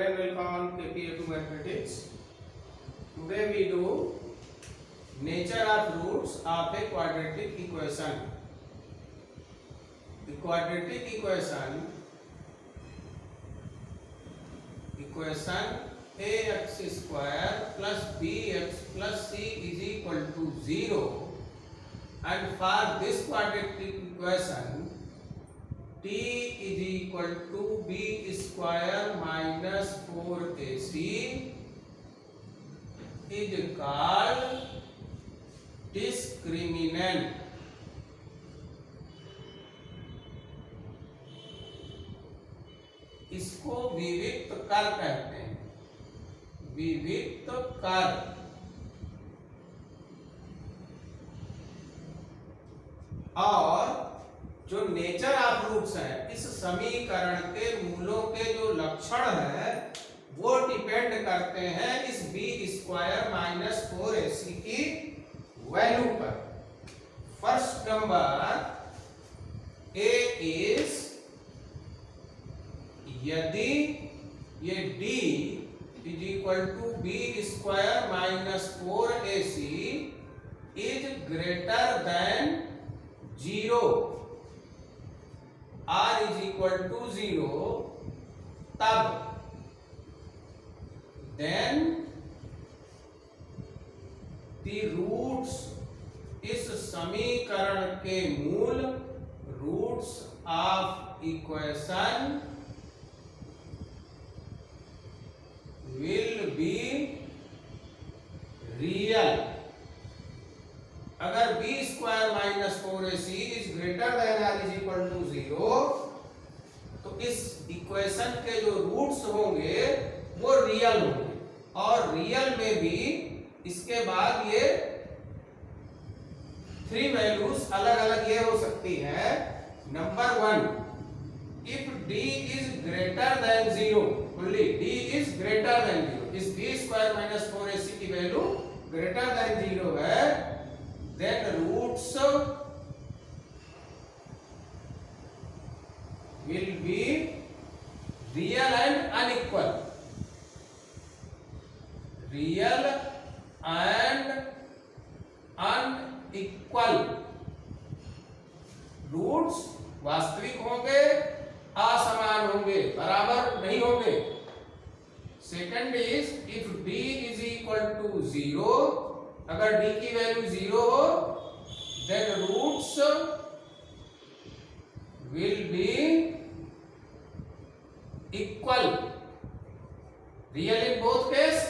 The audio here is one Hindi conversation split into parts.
again welcome on KPA2 Mathematics. Today we do nature of roots of a quadratic equation. The quadratic equation ax square plus bx plus c is equal to 0, and for this quadratic equation t is equal to b square minus 4ac is called discriminant. इसको विविक्त कर कहते हैं, विविक्त कर। और जो नेचर ऑफ रूट्स है, इस समीकरण के मूलों के जो लक्षण है वो डिपेंड करते हैं इस बी स्क्वायर माइनस 4ac की वैल्यू पर। फर्स्ट नंबर ए इज, यदि ये d is equal to b square minus 4ac is greater than 0, r is equal to 0, तब then the roots, इस समीकरण के मूल roots of equation will be real. अगर b square minus 4ac is greater than r is equal to 0, तो इस इक्वेशन के जो रूट्स होंगे वो रियल होंगे। और रियल में भी इसके बाद ये 3 वैल्यूज अलग अलग ये हो सकती है। Number 1, if d is greater than 0, only d is greater than 0, इस b स्क्वायर माइनस 4ac की वैल्यू ग्रेटर देन 0 है, then roots will be real and unequal. Real and unequal. Roots वास्तविक होंगे, असमान होंगे, बराबर नहीं होंगे। Second is, if d is equal to 0, अगर d की वैल्यू 0 हो, then roots will be equal. Real in both case,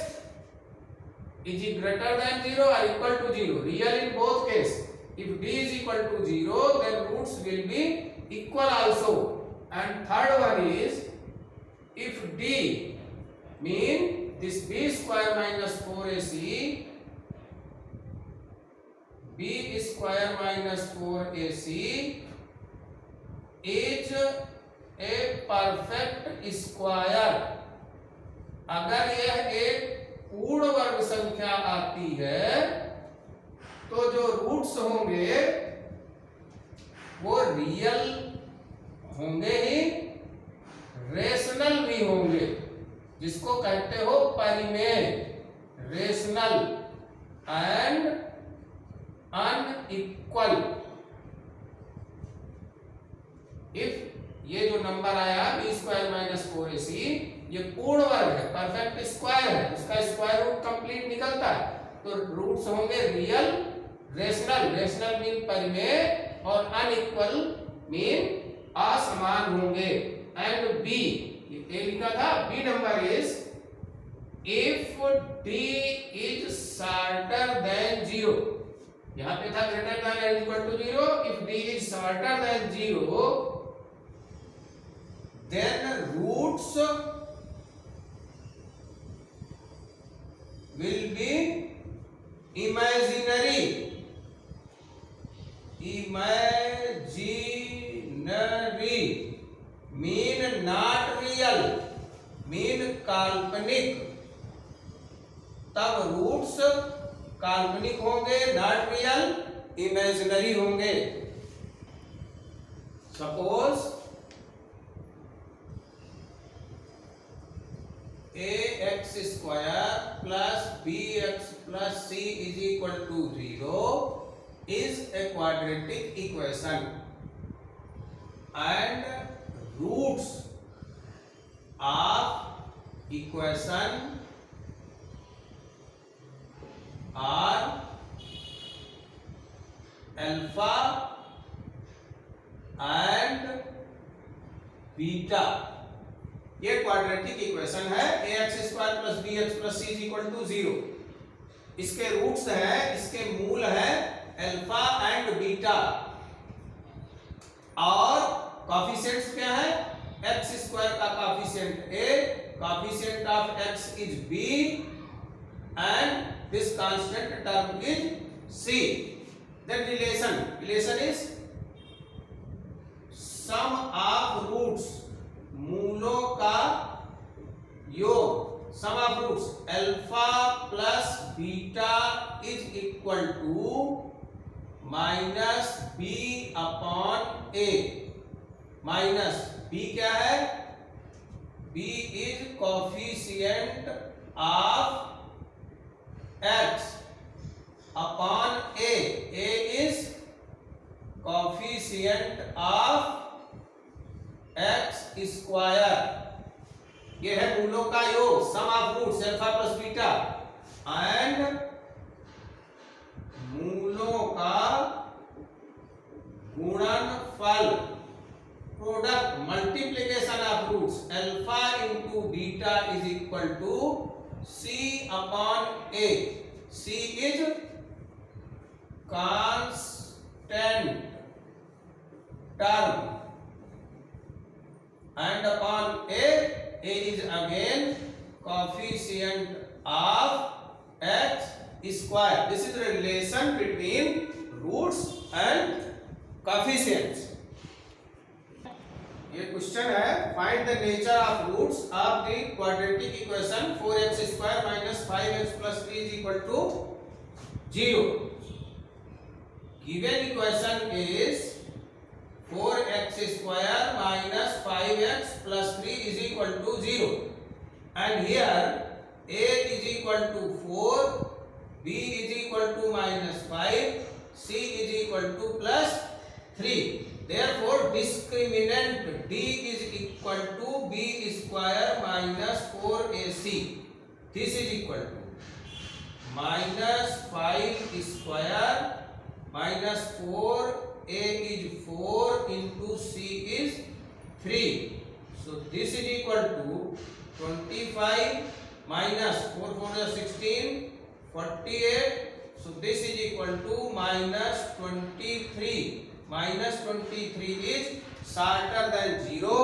is it greater than 0 or equal to 0? Real in both case. If d is equal to 0, then roots will be equal also. And third one is, if d mean this b square minus 4ac, b square minus 4ac is a perfect square. अगर यह एक पूर्ण वर्ग संख्या आती है तो जो रूट्स होंगे वो रियल होंगे ही, रेशनल भी होंगे, जिसको कहते हो परिमेय, रेशनल एंड अनइक्वल। इफ ये जो नंबर आया b स्क्वायर माइनस 4ac, ये पूर्ण वर्ग है, परफेक्ट स्क्वायर है, उसका स्क्वायर रूट कंप्लीट निकलता है, तो रूट्स होंगे रियल, रेशनल, रेशनल मीन परिमेय, और अनइक्वल मीन असमान होंगे। एंड बी, ये लिखा था, b number is, if d is shorter than 0, यहां पे था ग्रेटर देन और इक्वल टू 0, इफ d is shorter than 0, then roots will be imaginary. Imaginary mean not real, mean काल्पनिक। तब रूट्स काल्पनिक होंगे, नॉट रियल, इमेजिनरी होंगे। Suppose ax square plus bx plus c is equal to 0 is a quadratic equation and roots of equation are alpha and beta. ये क्वाड्रेटिक इक्वेशन है ax square plus bx plus c is equal to 0। इसके रूट्स हैं, इसके मूल हैं अल्फा एंड बीटा और कॉफिशिएंट्स क्या है? x स्क्वायर का coefficient a, coefficient of x is b and this constant term is c. Then relation is sum of roots, मूलों का योग, sum of roots alpha plus beta is equal to minus b upon a। Minus b क्या है? b is coefficient of x upon a is coefficient of x square। ये है मूलों का योग, sum of roots alpha plus beta and मूलों का गुणनफल, product multiplication of roots alpha into beta is equal to c upon a। c is constant term and upon a is again coefficient of x square। This is the relation between roots and coefficients। ये क्वेश्चन है, find the nature of roots of the quadratic equation 4x square minus 5x plus 3 is equal to 0। Given equation is 4x square minus 5x plus 3 is equal to 0 and here a is equal to 4, b is equal to minus 5, c is equal to plus 3। Therefore, discriminant d is equal to b square minus 4ac। This is equal to minus 5 square minus 4a is 4 into c is 3। So this is equal to 25 minus 4 4 is 16, 48। So this is equal to minus 23। Minus 23 is shorter than 0।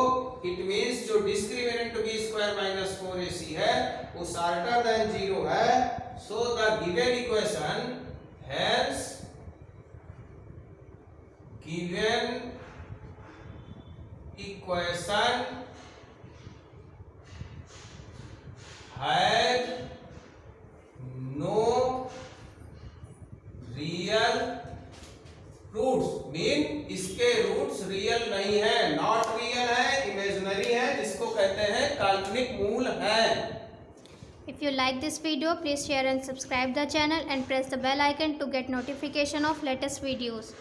It means जो discriminant b square minus 4ac है वो शार्टर देन 0 है। So the given equation has no real roots. Mean इसके रूट्स रियल नहीं है, नॉट रियल है, इमेजिनरी है, जिसको कहते हैं काल्पनिक मूल है। If you like this video, please share and subscribe the channel and press the bell icon to get notification of latest videos.